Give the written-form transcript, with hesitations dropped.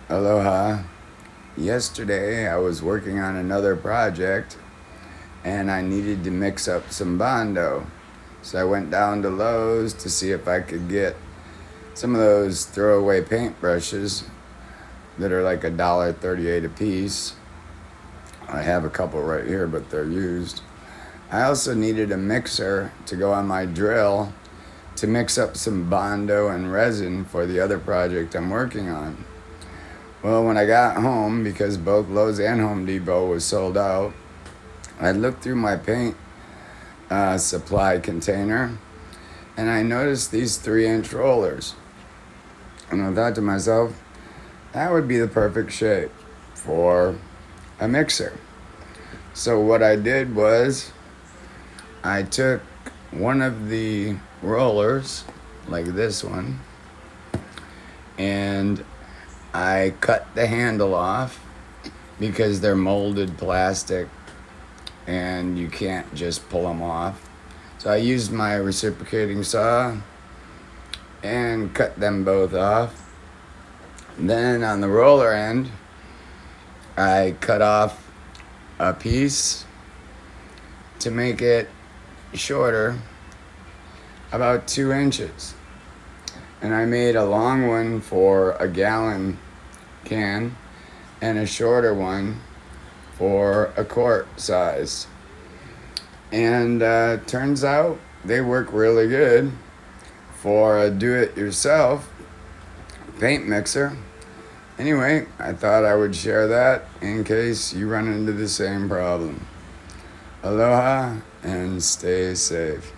Aloha. Yesterday I was working on another project and I needed to mix up some Bondo. So I went down to Lowe's to see if I could get some of those throwaway paint brushes that are like $1.38 a piece. I have a couple right here, but they're used. I also needed a mixer to go on my drill to mix up some Bondo and resin for the other project I'm working on. Well, when I got home, because both Lowe's and Home Depot was sold out, I looked through my paint supply container and I noticed these 3-inch rollers. And I thought to myself, that would be the perfect shape for a mixer. So what I did was I took one of the rollers, like this one, and I cut the handle off because they're molded plastic and you can't just pull them off. So I used my reciprocating saw and cut them both off. Then on the roller end, I cut off a piece to make it shorter, about 2 inches. And I made a long one for a gallon can and a shorter one for a quart size. And turns out they work really good for a do-it-yourself paint mixer. Anyway, I thought I would share that in case you run into the same problem. Aloha and stay safe.